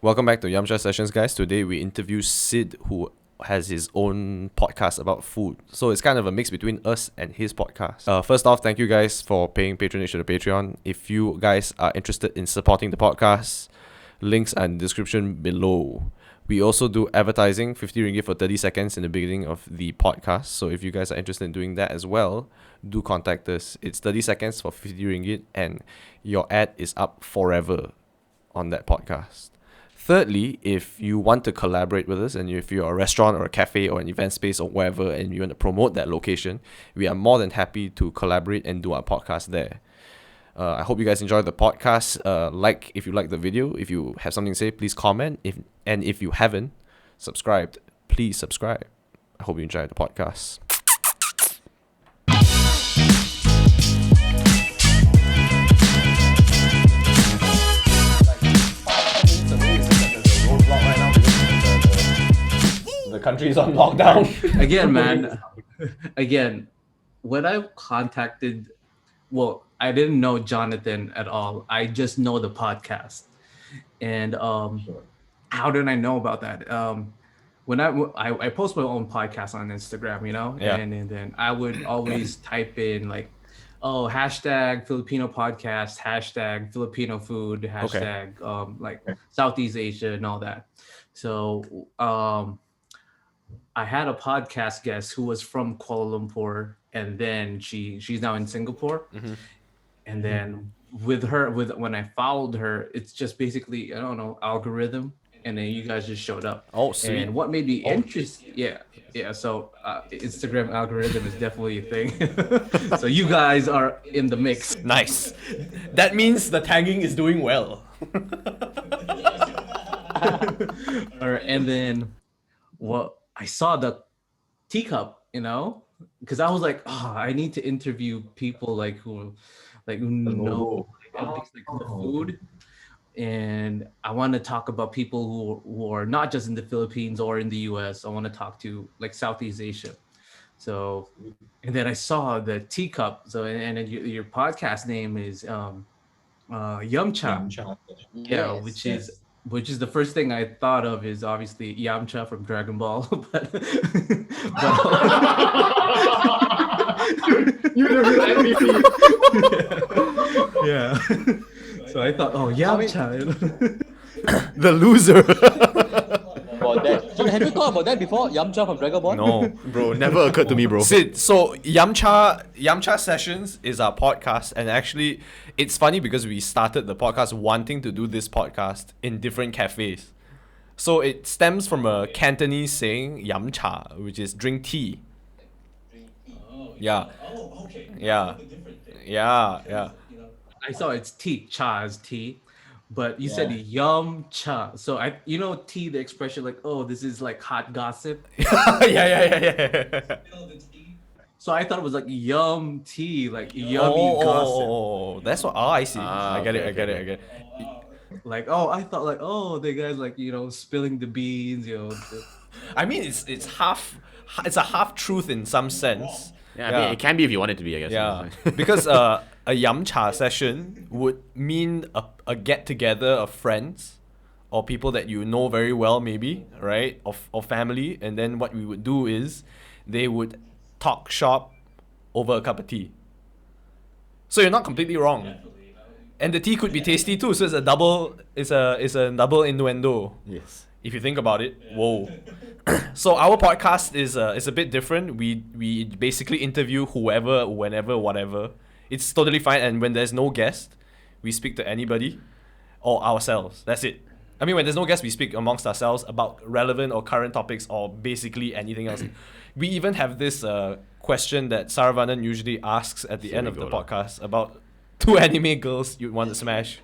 Welcome back to Yamcha Sessions, guys. Today we interview Cyd, who has his own podcast about food. So it's kind of a mix between us and his podcast. First off, thank you guys for paying patronage to the Patreon. If you guys are interested in supporting the podcast, links are in the description below. We also do advertising, 50 ringgit for 30 seconds in the beginning of the podcast. So if you guys are interested in doing that as well, do contact us. It's 30 seconds for 50 ringgit and your ad is up forever on that podcast. Thirdly, if you want to collaborate with us and if you're a restaurant or a cafe or an event space or wherever and you want to promote that location, we are more than happy to collaborate and do our podcast there. I hope you guys enjoy the podcast. Like if you like the video. If you have something to say, please comment. If you haven't subscribed, please subscribe. I hope you enjoy the podcast. The country is on lockdown. Again, man. Again, when I contacted, well, I didn't know Jonathan at all. I just know the podcast. And how did I know about that? When I post my own podcast on Instagram, you know, Yeah. and then I would always type in like, oh, hashtag Filipino podcast, hashtag Filipino food, hashtag like Southeast Asia and all that. So I had a podcast guest who was from Kuala Lumpur, and then she's now in Singapore. Mm-hmm. And then when I followed her, it's just basically, I don't know, algorithm, and then you guys just showed up. Oh, sweet. And what made me interested? Yeah. So Instagram algorithm is definitely a thing. So you guys are in the mix. Nice. That means the tagging is doing well. All right, and then I saw the teacup, you know, because I was like, oh, I need to interview people who know at least like the food, and I want to talk about people who are not just in the Philippines or in the U.S. I want to talk to like Southeast Asia. So, and then I saw the teacup. So, and then your podcast name is Yamcha. Yeah, which is the first thing I thought of is obviously Yamcha from Dragon Ball, but You're the real MVP. yeah. So I thought, oh, Yamcha. The loser. About that. So have you thought about that before? Yamcha from Dragon Ball? No, bro, never occurred to me, bro. Cyd, so Yamcha Sessions is our podcast, and actually, it's funny because we started the podcast wanting to do this podcast in different cafes. So it stems from a Cantonese saying Yamcha, which is drink tea. Yeah. Oh, okay. Yeah. Yeah. I saw it's tea, cha is tea, but you said Yamcha. So tea, the expression like, oh, this is like hot gossip. Yeah. So I thought it was like yum tea, like yummy gossip. Oh, that's what. Oh, I see. I get it. Like, oh, I thought like, oh, the guys like, spilling the beans, I mean, it's a half truth in some sense. Yeah, I mean, it can be if you want it to be, I guess. Yeah, because a Yamcha session would mean a get together of friends or people that you know very well, maybe, right, or family, and then what we would do is they would talk shop over a cup of tea. So you're not completely wrong. And the tea could be tasty too, so it's a double innuendo. Yes. If you think about it, whoa. So our podcast is a bit different. We basically interview whoever, whenever, whatever. It's totally fine, and when there's no guest, we speak to anybody or ourselves. That's it. I mean, when there's no guest, we speak amongst ourselves about relevant or current topics or basically anything else. We even have this question that Saravanan usually asks at the end of the podcast about 2 anime girls you'd want to smash.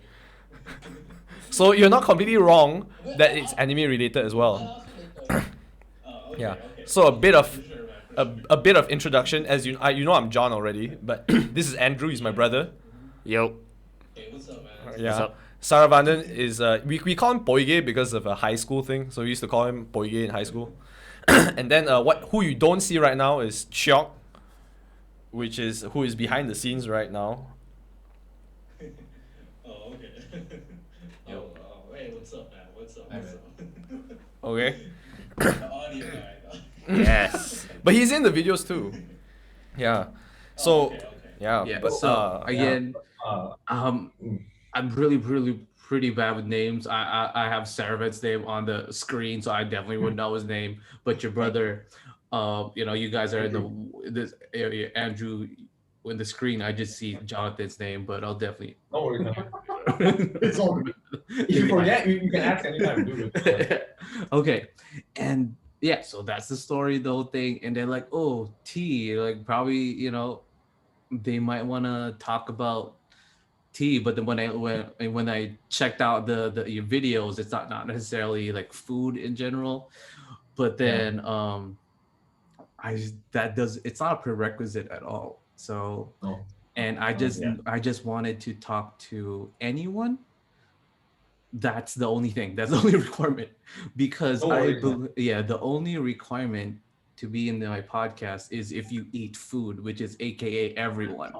So you're not completely wrong that it's anime related as well. Yeah. So a bit of introduction. As you know, I'm John already, but this is Andrew. He's my brother. Yo. What's up, man? Yeah. What's up? Saravanan is we call him Poige because of a high school thing. So we used to call him Poige in high school. And then who you don't see right now is Chiok, who is behind the scenes right now. Oh, okay. Hey, what's up, man? Okay. Yes. But he's in the videos too. Yeah. So yeah, Yeah. but So yeah. again, I'm really pretty bad with names. I have Saravet's name on the screen, so I definitely would know his name. But your brother, you guys are in this area. Andrew, in the screen, I just see Jonathan's name, but I'll definitely. No worries. It's all good. If you forget, you can ask anytime, dude. Okay, and yeah, so that's the story, the whole thing, and they're like, oh, tea, like probably they might want to talk about tea, but then when I checked out the your videos, it's not necessarily like food in general, but then it's not a prerequisite at all. So No. and I just wanted to talk to anyone. That's the only thing. That's the only requirement, because No worries, man. the only requirement to be in my podcast is if you eat food, which is AKA everyone.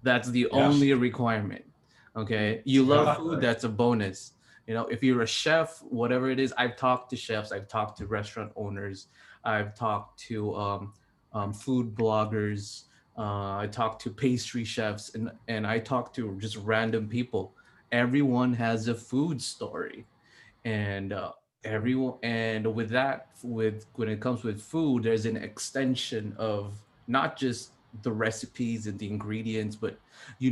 That's the only requirement. Okay, you love food, that's a bonus. If you're a chef, whatever it is, I've talked to chefs, I've talked to restaurant owners, I've talked to food bloggers, I talked to pastry chefs, and I talked to just random people. Everyone has a food story, and everyone, and with that, with when it comes with food, there's an extension of not just the recipes and the ingredients, but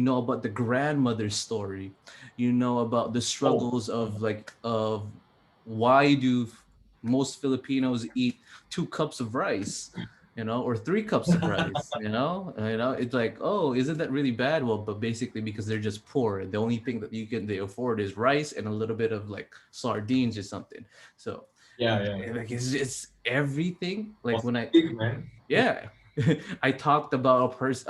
about the grandmother's story, about the struggles of why do most Filipinos eat 2 cups of rice, or 3 cups of rice, it's like, oh, isn't that really bad? Well, but basically because they're just poor, the only thing that they afford is rice and a little bit of like sardines or something. So like it's everything. Like when I Big, man. yeah, I talked about a person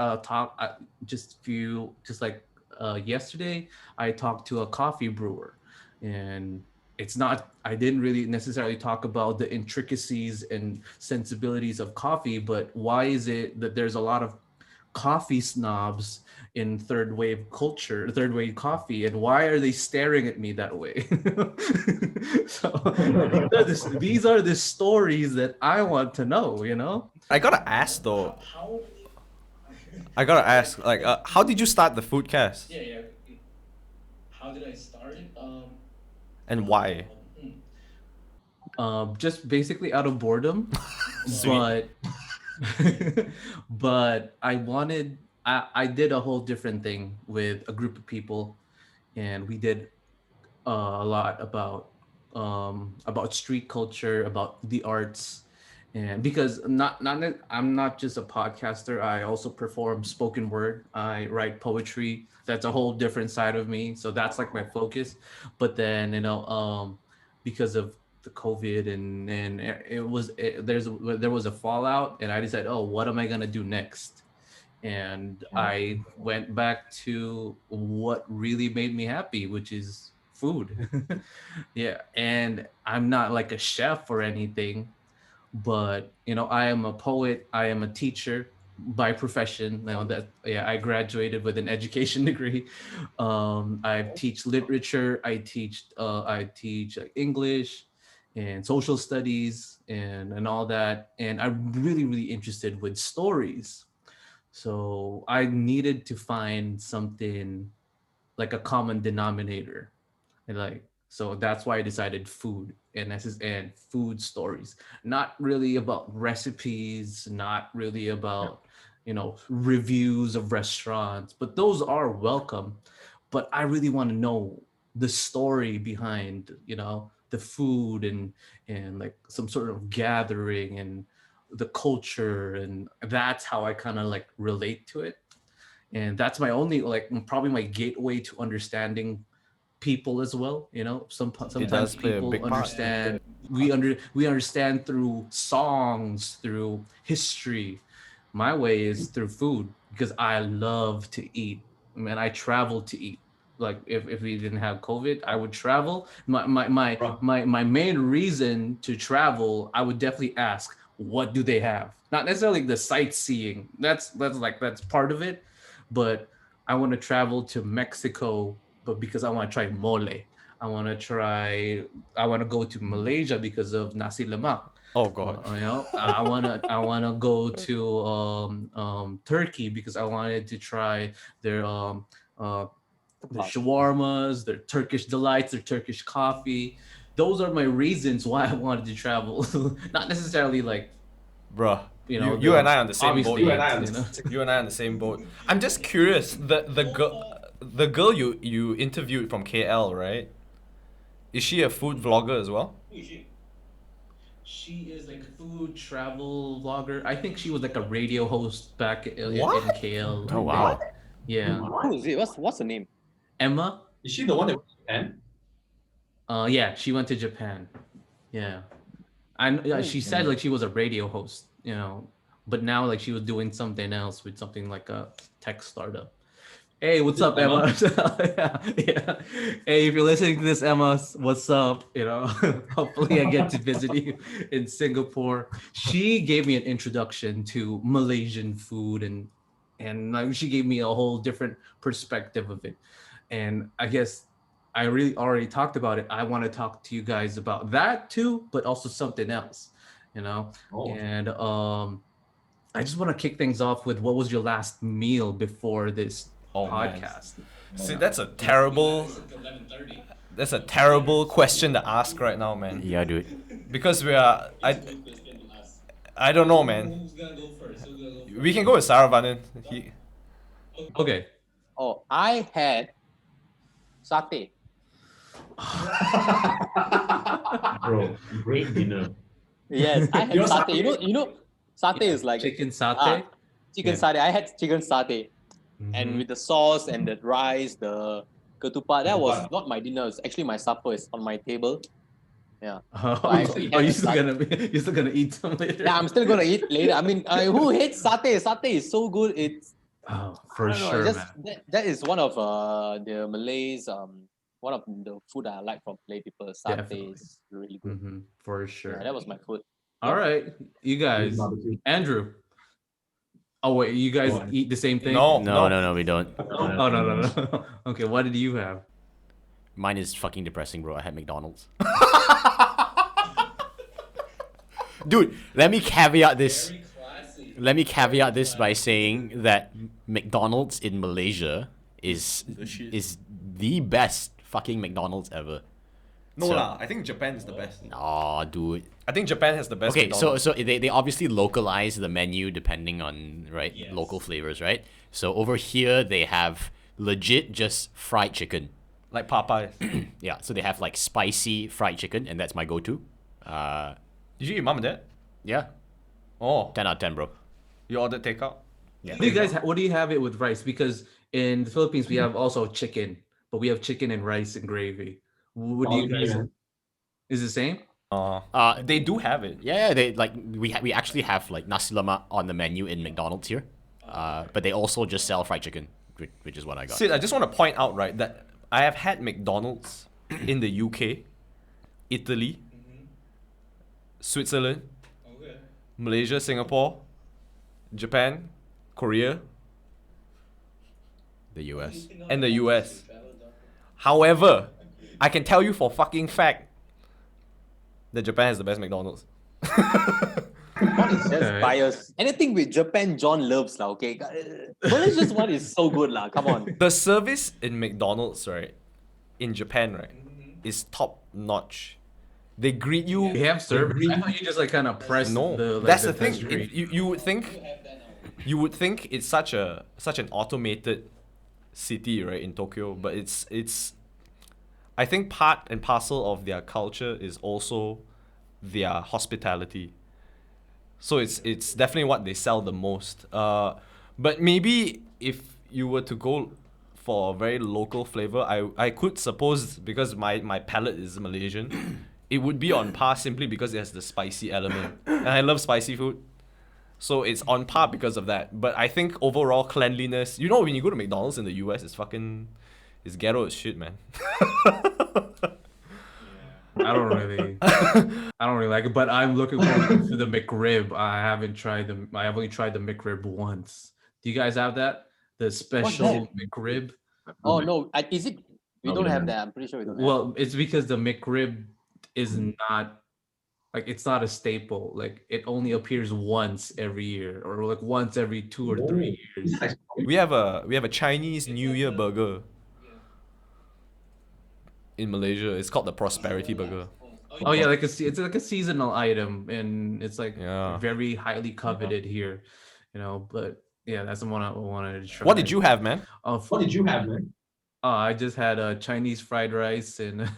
yesterday I talked to a coffee brewer, and I didn't really necessarily talk about the intricacies and sensibilities of coffee, but why is it that there's a lot of coffee snobs in third wave coffee, and why are they staring at me that way? So these are the stories that I want to know. I gotta ask though. I gotta ask, like, how did you start the Foodcast? Yeah. How did I start it? And why? Just basically out of boredom. Sweet. But I did a whole different thing with a group of people, and we did a lot about street culture, about the arts, and because I'm not just a podcaster, I also perform spoken word, I write poetry. That's a whole different side of me, so that's like my focus. But then because of the COVID, and there was a fallout, and I decided, oh, what am I gonna do next? And I went back to what really made me happy, which is food. Yeah, and I'm not like a chef or anything, but I am a poet, I am a teacher by profession. I graduated with an education degree. I teach literature, I teach English and social studies and all that, and I'm really interested with stories. So I needed to find something like a common denominator, and so that's why I decided food, and food stories. Not really about recipes, not really about reviews of restaurants, but those are welcome. But I really want to know the story behind the food, and like some sort of gathering and the culture, and that's how I kind of like relate to it. And that's my only, like, probably my gateway to understanding people as well. Sometimes does play a people big part. understand, we understand through songs, through history. My way is through food, because I love to eat. Man, I travel to eat. Like if we didn't have COVID, I would travel. My main reason to travel, I would definitely ask, what do they have? Not necessarily the sightseeing. That's part of it, but I want to travel to Mexico, but because I want to try mole. I want to go to Malaysia because of nasi lemak. Oh god. I wanna go to Turkey because I wanted to try their shawarmas, their Turkish delights, their Turkish coffee. Those are my reasons why I wanted to travel. Not necessarily like, Bruh. you know, You and I on the same obvious boat. names, You and I on the same boat. I'm just curious. The girl you interviewed from KL, right? Is she a food vlogger as well? Who is she? She is like a food travel vlogger. I think she was like a radio host back in What? KL. Oh wow. Yeah. Who is it? What's the name? Emma? Is she the one that went to Japan? Yeah, she went to Japan. Yeah. And she said like she was a radio host, you know, but now like she was doing something else with something like a tech startup. Hey, what's up, Emma? yeah. Hey, if you're listening to this, Emma, what's up? You know, hopefully I get to visit you in Singapore. She gave me an introduction to Malaysian food and like she gave me a whole different perspective of it. And I guess I really already talked about it. I want to talk to you guys about that too, but also something else, you know. Oh. And I just want to kick things off with what was your last meal before this podcast? See, that's a terrible. That's a terrible question to ask right now, man. Yeah, dude. Because I don't know, man. Who's gonna go first? Who's gonna go first? We can go with Saravanan. Okay. Oh, I had satay. Bro, great dinner. Yes, I had You know satay. satay? You know, satay is like Chicken satay. chicken Yeah. satay. I had chicken satay, and with the sauce and the rice, the ketupat. That was not my dinner. It's actually my supper. It's on my table. Oh, I actually you're had still gonna eat some later? Yeah, I'm still gonna eat later. I mean, who hates satay? Satay is so good. It's Oh, for I don't know, sure, just, man. that is one of the Malays one of the food I like from Malay people. Satay Definitely. is really good. For sure. Yeah, that was my food. All right, you guys. Barbecue. Andrew. Oh wait, you guys eat the same thing? No, No, we don't. Oh no. Okay, what did you have? Mine is fucking depressing, bro. I had McDonald's. Dude, let me caveat this. Very classy. Let me caveat this by saying that McDonald's in Malaysia is the best fucking McDonald's ever. No So- lah. I think Japan is the best. Aw, dude. I think Japan has the best. Okay, McDonald's. so they obviously localize the menu depending on Yes. local flavors, right? So over here they have legit just fried chicken. like Popeyes. Yeah, so they have like spicy fried chicken, and that's my go-to. Did you eat mom and dad? Yeah, Oh, 10 out of 10, bro. you ordered takeout. What do you guys? What do you have it with rice? Because in the Philippines we have also chicken, but we have chicken and rice and gravy. What do you guys? Is it the same? They do have it. Yeah, they like we actually have like nasi lemak on the menu in McDonald's here, but they also just sell fried chicken, which is what I got. Sid, I just want to point out, right, that I have had McDonald's in the UK, Italy, Switzerland, Okay. Malaysia, Singapore, Japan, Korea, The U.S. and the US. However, I can tell you for fucking fact that Japan has the best McDonald's. What is just Okay. bias? Anything with Japan, John loves lah. Okay, Malaysia's one is so good lah. Come on. The service in McDonald's, right, in Japan, right, is top notch. They greet you. They have service. I thought you just like kind of press. No, the, like, that's the the thing. touch screen. You would think you would think it's such an automated city, right, in Tokyo, but it's I think part and parcel of their culture is also their hospitality. So it's definitely what they sell the most. But maybe if you were to go for a very local flavor, I could suppose, because my palate is Malaysian, it would be on par simply because it has the spicy element. And I love spicy food. So it's on par because of that. But I think overall cleanliness, you know, when you go to McDonald's in the US, it's ghetto as shit, man. I don't really like it, but I'm looking forward to the McRib. I only tried the McRib once. Do you guys have that? The special McRib? Oh no, is We don't have that. I'm pretty sure we don't have. Well, it's because the McRib is not like it's not a staple. Like it only appears once every year, or like once every 2 or 3 years. We have a Chinese New Year burger in Malaysia. It's called the Prosperity Burger. Oh yeah, it's like a seasonal item, and it's like Yeah. very highly coveted here, you know. But yeah, that's the one I wanted to try. What did you have, man? What did you have, man? I just had a Chinese fried rice and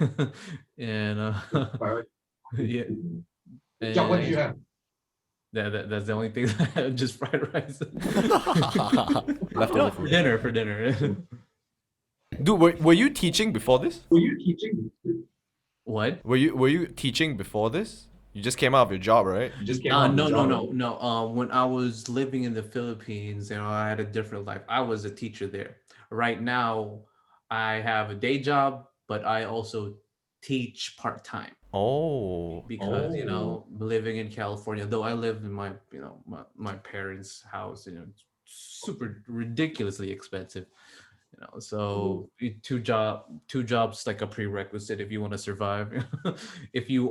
and yeah. Yeah, what did you have? That's the only thing that I had, just fried rice. Leftover for food. dinner. Dude, were you teaching before this? Were you teaching? What? Were you teaching before this? You just came out of your job, right? You just came out. No. When I was living in the Philippines, you know, I had a different life. I was a teacher there. Right now, I have a day job, but I also teach part-time. Oh. Because you know, living in California, though I live in my my parents' house, you know, it's super ridiculously expensive, you know. So two jobs like a prerequisite if you want to survive. if you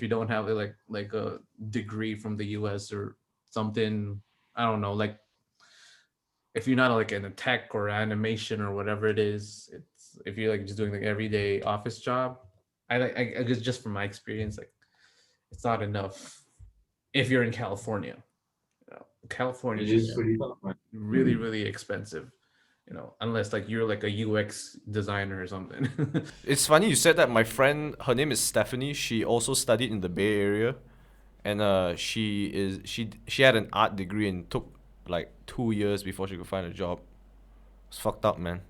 don't have like a degree from the US or something, I don't know, like if you're not like in a tech or animation or whatever it is, it's if you're like just doing like everyday office job, I guess just from my experience, like it's not enough if you're in California. You know, California It is is pretty tough, man. really, really expensive. You know, unless like you're like a UX designer or something. It's funny you said that. My friend, her name is Stephanie. She also studied in the Bay Area, and she had an art degree and took like 2 years before she could find a job. It's fucked up, man.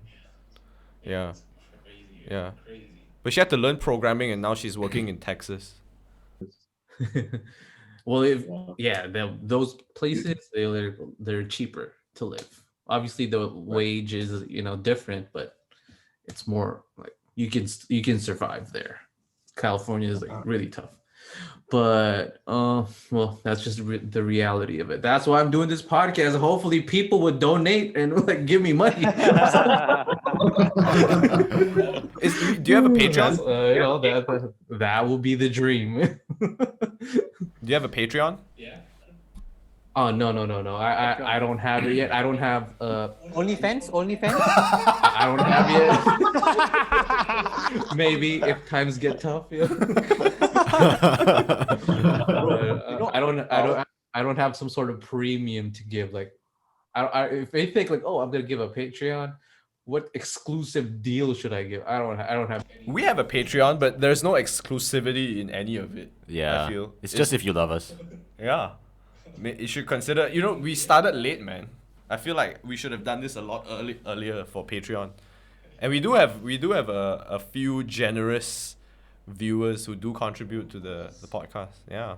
Yeah. Yeah. But she had to learn programming, and now she's working in Texas. Well, those places they're cheaper to live. Obviously, the wage is different, but it's more like you can survive there. California is like really tough. But well, that's just the reality of it. That's why I'm doing this podcast. Hopefully people would donate and like give me money. Do you have a Patreon? That will be the dream. Do you have a Patreon? Yeah. Oh no. I don't have it yet. I don't have OnlyFans? I don't have yet. Maybe if times get tough, yeah. I don't have some sort of premium to give. Like, if they think like, oh, I'm gonna give a Patreon, what exclusive deal should I give? I don't have. We have a Patreon, but there's no exclusivity in any of it. Yeah. I feel It's just if you love us. Yeah. You should consider. We started late, man. I feel like we should have done this a lot earlier for Patreon, and we do have a few generous viewers who do contribute to the podcast. Yeah,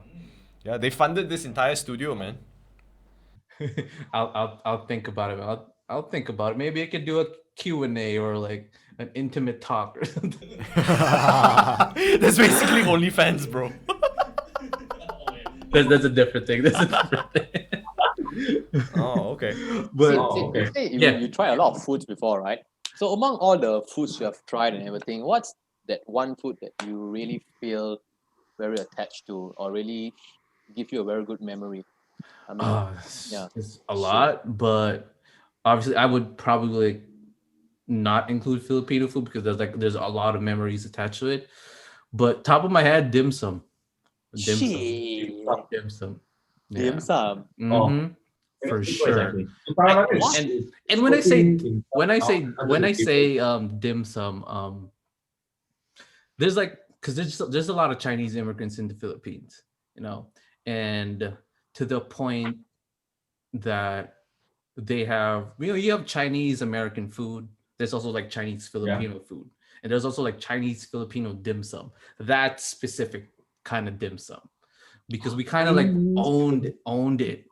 they funded this entire studio, man. I'll think about it. I'll think about it. Maybe I could do a Q&A or like an intimate talk or something. That's basically OnlyFans, bro. That's a different thing. Oh, okay. But You try a lot of foods before, right? So among all the foods you have tried and everything, what's that one food that you really feel very attached to or really give you a very good memory? I mean, it's a lot, but obviously I would probably not include Filipino food because there's a lot of memories attached to it. But top of my head, dim sum. Dim sum. Dim sum. Mm-hmm. For sure. Exactly. And when I say dim sum, there's like because there's a lot of Chinese immigrants in the Philippines, and to the point that they have you have Chinese American food. There's also like Chinese Filipino food, and there's also like Chinese Filipino dim sum. That specific kind of dim sum, because we kind of like owned it.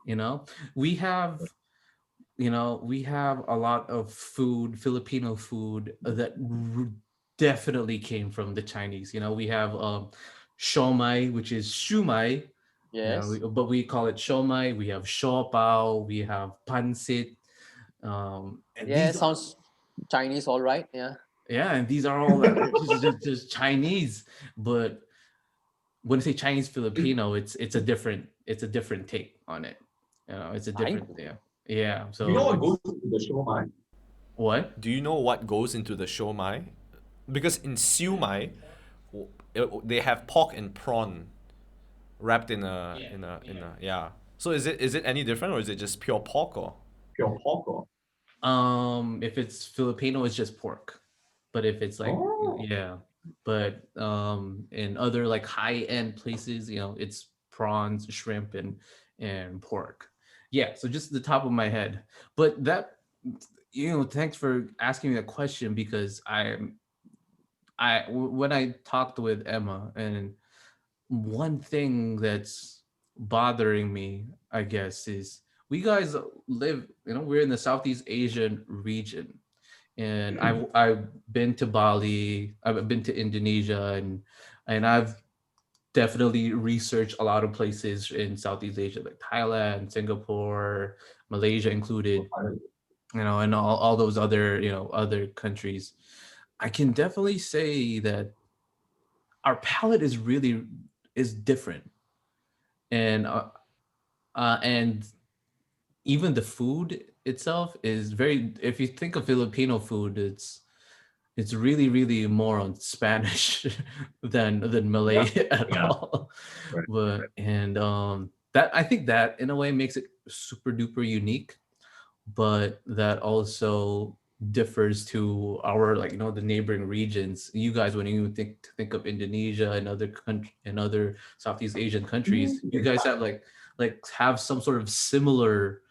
We have a lot of food, Filipino food that definitely came from the Chinese. We have siomai, which is shumai. Yes. But we call it siomai. We have siopao. We have pancit. Sounds Chinese, all right. Yeah. Yeah, and these are all just Chinese. But when I say Chinese Filipino, it's a different take on it. You know, it's a different yeah. So You know what goes into the show, man? what? Do you know what goes into the shou mai? Because in siu mai, they have pork and prawn wrapped in a yeah. So is it any different, or is it just pure pork, or? Pure pork or? If it's Filipino, it's just pork. But if it's like yeah, but in other like high end places, you know, it's prawns, shrimp, and pork. Yeah, so just the top of my head. But that, you know, thanks for asking me that question, because when I talked with Emma, and one thing that's bothering me, I guess, is we guys live, you know, we're in the Southeast Asian region, and I've been to Bali, I've been to Indonesia, and I've definitely researched a lot of places in Southeast Asia, like Thailand, Singapore, Malaysia included, you know, and all those other, you know, other countries. I can definitely say that our palate is different, and even the food itself is very. If you think of Filipino food, it's really more on Spanish than Malay at all. Right. But and that, I think that in a way makes it super duper unique, but that also differs to our, like, you know, the neighboring regions. You guys, when you think of Indonesia and other Southeast Asian countries, you guys have like have some sort of similar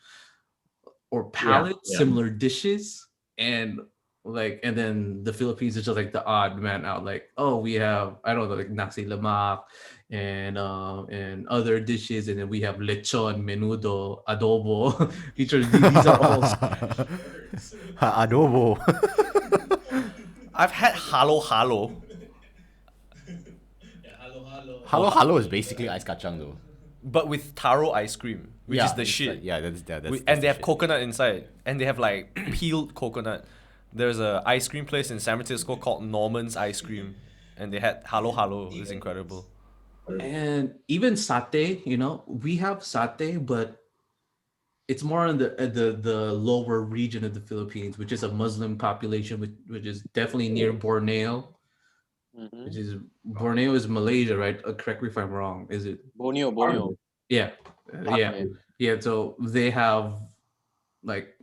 or palette, similar dishes, and like, and then the Philippines is just like the odd man out. Like, oh, we have, I don't know, like nasi lemak and other dishes, and then we have lechon, menudo, adobo. these are all Adobo. I've had halo halo, Yeah, hello, hello. Halo Halo is basically ice kacang though. but with taro ice cream, which is the it's shit. like- yeah, that's And the they have shit. coconut inside, and they have like peeled coconut. There's a ice cream place in San Francisco called Norman's Ice Cream, and they had halo halo. It's incredible. and even satay. You know, we have satay, but it's more in the lower region of the Philippines, which is a Muslim population, which is definitely near Borneo. Mm-hmm. Which is Borneo is Malaysia, right? Correct me if I'm wrong. Is it? Borneo. Yeah, yeah, Yeah. yeah. So they have like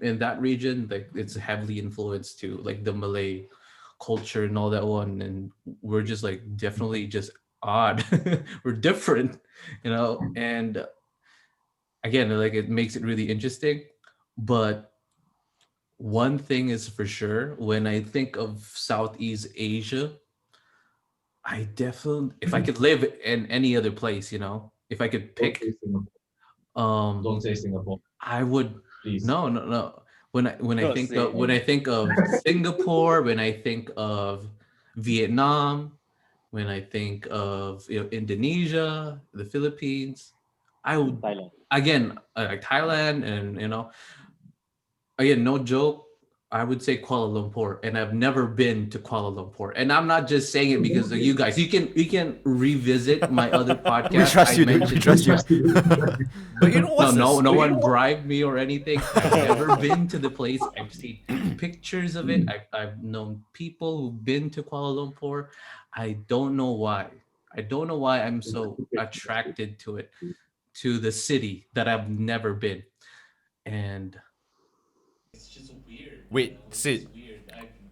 in that region, like it's heavily influenced to like the Malay culture and all that one, and we're just like definitely just odd. We're different, you know. And again, like it makes it really interesting. But one thing is for sure, when I think of Southeast Asia, I definitely, if I could live in any other place, you know, if I could Don't pick, say Singapore. um, Don't say Singapore, I would. please. No. When I Don't think say of Singapore, when I think of Vietnam, when I think of, you know, Indonesia, the Philippines, I would Thailand. again like Thailand, and you know, again, no joke, I would say Kuala Lumpur, and I've never been to Kuala Lumpur. And I'm not just saying it because of you guys. You can revisit my other podcast. We trust you, dude. We mentioned- trust you. But you know what's no one bribed me or anything. I've never been to the place. I've seen pictures of it. I've known people who've been to Kuala Lumpur. I don't know why. I'm so attracted to it, to the city that I've never been. And It's just weird. Wait, you know? It's Cyd. weird.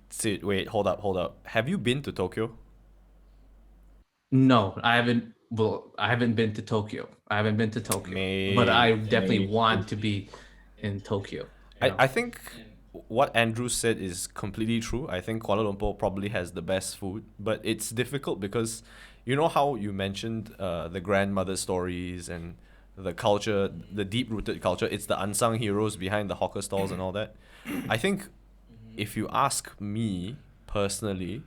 Sid, wait, hold up. Have you been to Tokyo? no, I haven't. Well, I haven't been to Tokyo. But I definitely want to be in Tokyo. you know? I think what Andrew said is completely true. I think Kuala Lumpur probably has the best food, but it's difficult because you know how you mentioned the grandmother stories and the culture, the deep-rooted culture. It's the unsung heroes behind the hawker stalls and all that. I think if you ask me personally,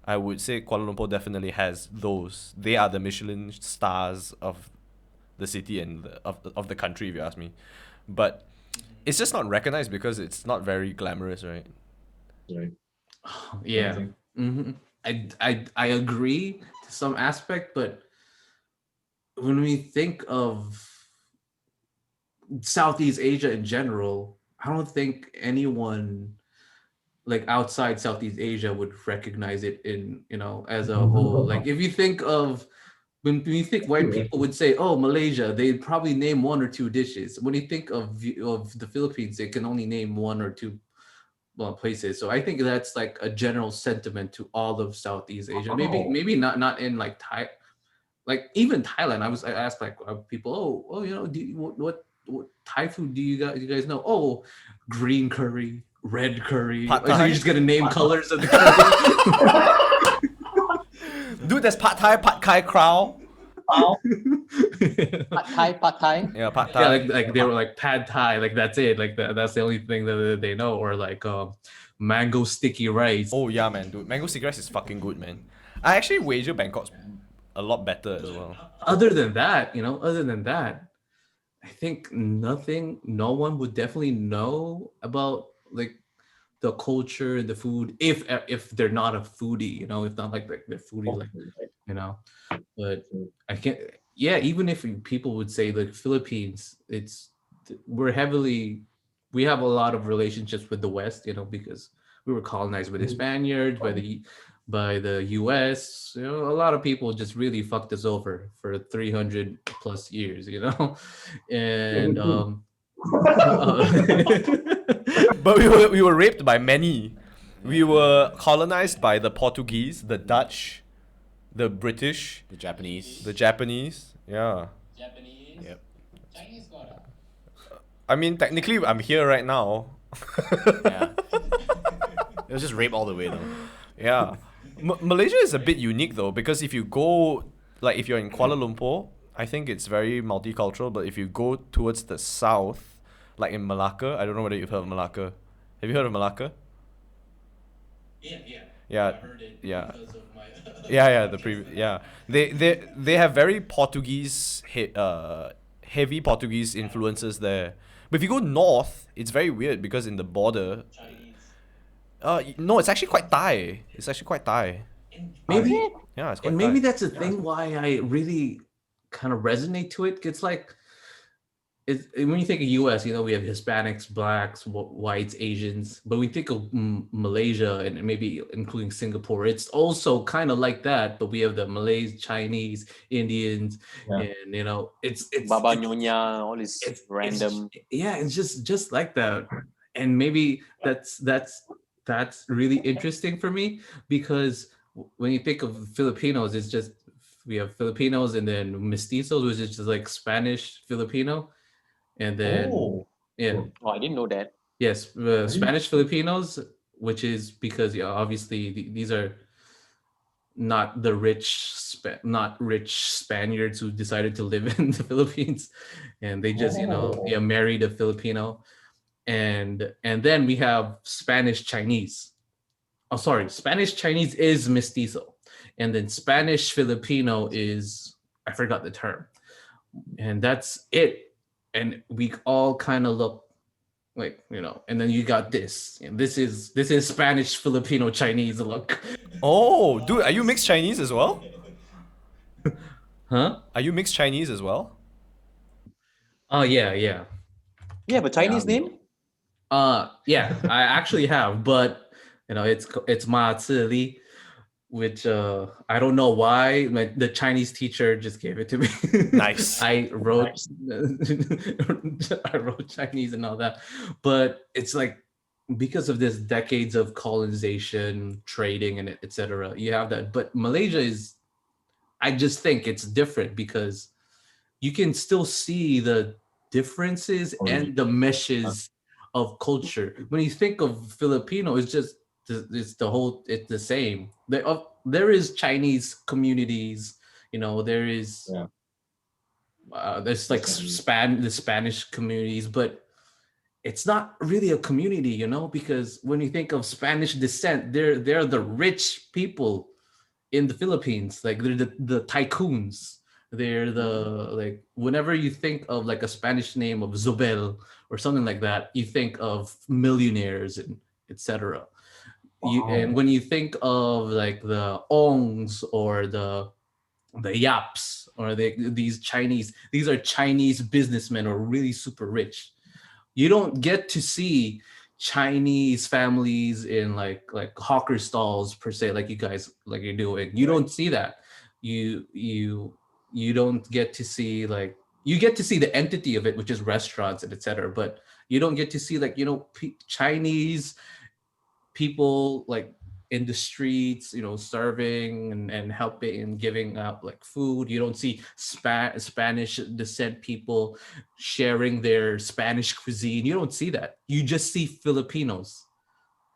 I would say Kuala Lumpur definitely has those. They are the Michelin stars of the city and of the country, if you ask me. But it's just not recognized because it's not very glamorous, right? Right. Yeah. Amazing. I agree to some aspect, but when we think of Southeast Asia in general, I don't think anyone like outside Southeast Asia would recognize it in, as a whole. Like if you think of when you think white people would say, "Oh, Malaysia," they'd probably name one or two dishes. When you think of the Philippines, they can only name one or two places. So I think that's like a general sentiment to all of Southeast Asia. Maybe not in like Thai, like even Thailand. I asked like people, do what Thai food do you guys know? Oh, green curry, red curry. Pad So Thai? you're just gonna name colors of the curry. Dude, there's Pad Thai, Pad Kai Krao. Pad Thai. Yeah, Pad Thai. Yeah, like they were like pad Thai, like that's it, like that's the only thing that they know, or like mango sticky rice. Oh yeah, man, dude. Mango sticky rice is fucking good, man. I actually wager Bangkok's a lot better as well. Other than that, I think no one would definitely know about like the culture, the food, if they're not a foodie, if not like they're foodie, like, but I can't, yeah, even if people would say like Philippines, we have a lot of relationships with the West, because we were colonized by the Spaniards, by the US. A lot of people just really fucked us over for 300 plus years, and But we were raped by many. We were colonized by the Portuguese, the Dutch, the British, The Japanese. the Japanese. Yeah. Japanese. Yep. Chinese got it. I mean, technically, I'm here right now. Yeah. It was just rape all the way though. Yeah. Malaysia is a bit unique though, because if you go, like if you're in Kuala Lumpur, I think it's very multicultural, but if you go towards the south, like in Malacca, I don't know whether you've heard of Malacca. Have you heard of Malacca? Yeah. Yeah, I heard it yeah. because of my. Yeah, the previous, yeah. They have very Portuguese, heavy Portuguese influences there. But if you go north, it's very weird because in the border, Chinese. no, it's actually quite Thai. It's actually quite Thai. maybe Yeah, it's quite and maybe Thai. that's the thing why I really kind of resonate to it. It's like when you think of US, we have Hispanics, blacks, whites, Asians, but we think of Malaysia and maybe including Singapore, it's also kind of like that, but we have the Malays, Chinese, Indians, and it's Baba Nyonya, all this random. it's just like that. And maybe that's really interesting for me, because when you think of Filipinos, it's just we have Filipinos and then mestizos, which is just like Spanish Filipino, and then Oh. yeah, I didn't know that. yes, Spanish Filipinos, which is because obviously these are not the not rich Spaniards who decided to live in the Philippines, and they just married a Filipino, and then we have Spanish Chinese. Oh, sorry, Spanish Chinese is mestizo, and then Spanish Filipino is, I forgot the term, and that's it. And we all kind of look like, and then you got this, and this is Spanish Filipino Chinese look. Oh, dude, are you mixed Chinese as well? Huh? Are you mixed Chinese as well? Oh yeah. Yeah, but Chinese name? Yeah, I actually have, but it's Cyd, which I don't know why the Chinese teacher just gave it to me. Nice. I wrote Chinese and all that, but it's like because of this decades of colonization, trading, and etc. You have that, but Malaysia is, I just think it's different because you can still see the differences and the meshes of culture. When you think of Filipino, it's just it's the same. There is Chinese communities, there is there's like the Spanish communities, but it's not really a community, because when you think of Spanish descent, they're the rich people in the Philippines, like they're the tycoons. They're the, like, whenever you think of like a Spanish name of Zobel or something like that, you think of millionaires and etc. And when you think of like the ongs or the yaps or these are Chinese businessmen or really super rich. You don't get to see Chinese families in like hawker stalls per se, like you guys like you're doing. You don't see that. You don't get to see like you get to see the entity of it, which is restaurants and etc. But you don't get to see like Chinese people like in the streets, serving and helping and giving out like food. You don't see Spanish descent people sharing their Spanish cuisine. You don't see that. You just see Filipinos,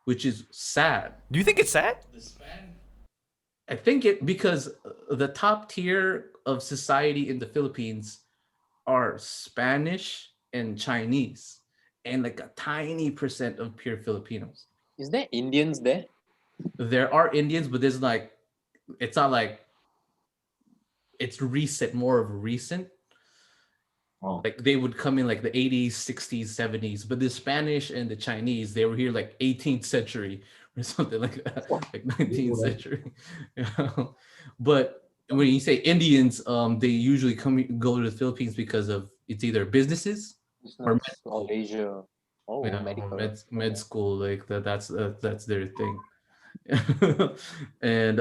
which is sad. Do you think it's sad? The span. I think it because the top tier of society in the Philippines are Spanish and Chinese, and like a tiny percent of pure Filipinos. Is there Indians there? There are Indians, but there's like, it's not like it's recent, more of recent. Oh. Like they would come in like the 80s, 60s, 70s, but the Spanish and the Chinese, they were here like 18th century or something like that, like 19th century. But when you say Indians, they usually go to the Philippines because of it's either businesses or Leisure. Oh, medical. med school, like that's their thing. And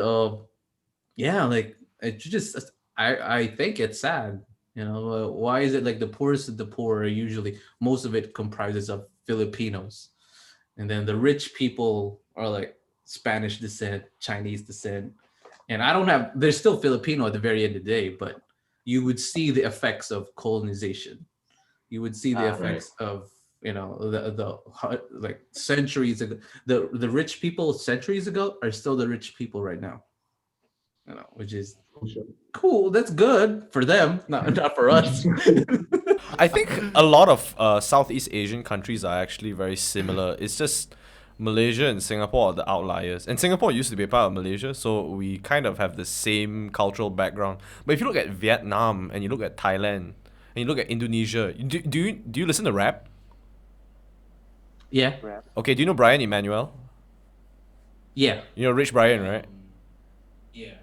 yeah, like it just I think it's sad. Why is it like the poorest of the poor are usually most of it comprises of Filipinos, and then the rich people are like Spanish descent, Chinese descent, and there's still Filipino at the very end of the day, but you would see the effects of colonization. You would see the effects of the like centuries ago. The rich people centuries ago are still the rich people right now. Which is cool. That's good for them, not for us. I think a lot of Southeast Asian countries are actually very similar. It's just Malaysia and Singapore are the outliers. And Singapore used to be a part of Malaysia, so we kind of have the same cultural background. But if you look at Vietnam and you look at Thailand and you look at Indonesia, do you listen to rap? Yeah. Okay, do you know Brian Emmanuel? Yeah. You know Rich Brian, right? Yeah.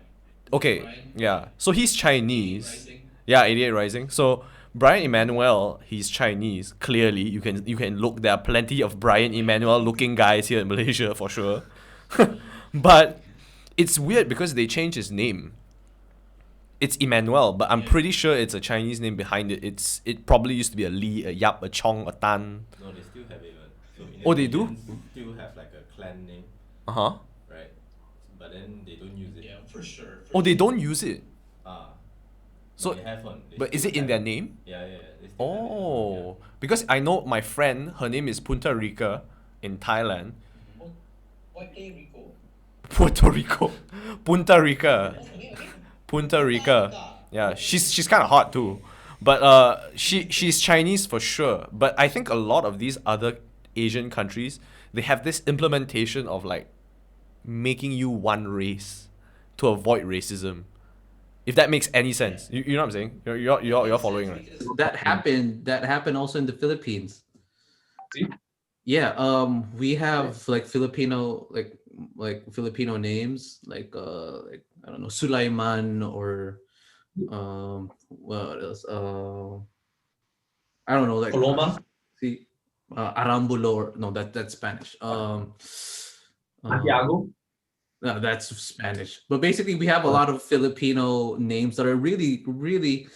Okay, Brian? yeah. So he's Chinese. Rising. Yeah, 88 Rising. So Brian Emmanuel, he's Chinese. Clearly, you can look. There are plenty of Brian Emmanuel looking guys here in Malaysia for sure. But it's weird because they changed his name. It's Emmanuel, but I'm pretty sure it's a Chinese name behind it. It probably used to be a Lee, a Yap, a Chong, a Tan. No, they still have it. So Oh, they do? Indonesians still have like a clan name, Uh-huh. right? But then they don't use it. Yeah, for sure. Oh, they don't use it. Ah. So, they have one. They but is still it in have their it. name? Yeah. They still have it. Oh, because I know my friend, her name is Punta Rica in Thailand. What day, Rico? Puerto Rico. Punta Rica. Okay. Punta Rica. Yeah, she's kind of hot too. But she's Chinese for sure. But I think a lot of these other Asian countries, they have this implementation of like making you one race to avoid racism. If that makes any sense. You know what I'm saying? You're following, right? That happened also in the Philippines. See? Yeah, we have like Filipino Filipino names like I don't know, Sulaiman or what else? I don't know, like Paloma? see Arambulo or no, that's Spanish. Santiago? No, that's Spanish. But basically, we have a lot of Filipino names that are really, really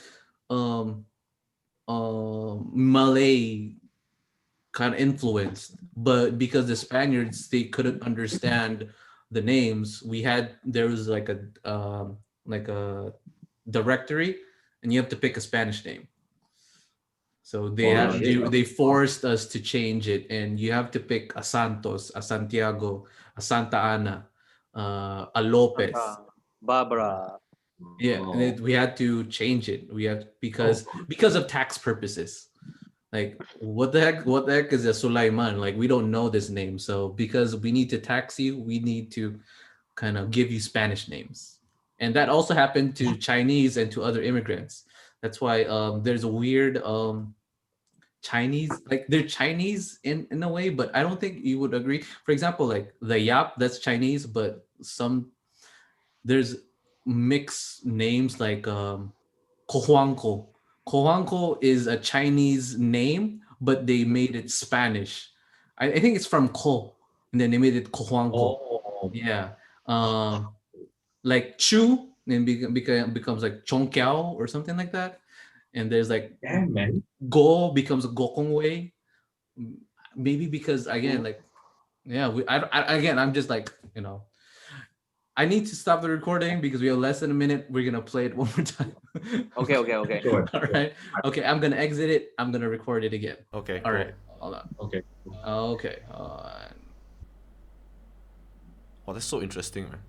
Malay kind of influenced. But because the Spaniards, they couldn't understand the names, there was like a directory, and you have to pick a Spanish name. So they forced us to change it, and you have to pick a Santos, a Santiago, a Santa Ana, a Lopez. Barbara. Yeah, and we had to change it. We have because of tax purposes. Like what the heck is a Sulaiman? Like we don't know this name, so because we need to tax you, we need to kind of give you Spanish names, and that also happened to Chinese and to other immigrants. That's why there's a weird Chinese, like they're Chinese in a way, but I don't think you would agree. For example, like the Yap, that's Chinese, but there's mixed names like Cojuangco. Cojuangco is a Chinese name, but they made it Spanish. I think it's from Co, and then they made it Cojuangco. Oh, Yeah. Like Chu then becomes like Chongqiao or something like that. And there's like damn, man. Go becomes Gokongwei. Maybe because again, like yeah, again, I'm just like, I need to stop the recording because we have less than a minute. We're gonna play it one more time. Okay. Sure. All right. Okay, I'm gonna exit it. I'm gonna record it again. Okay. All right. Hold on. Okay. Okay. Oh, that's so interesting, man.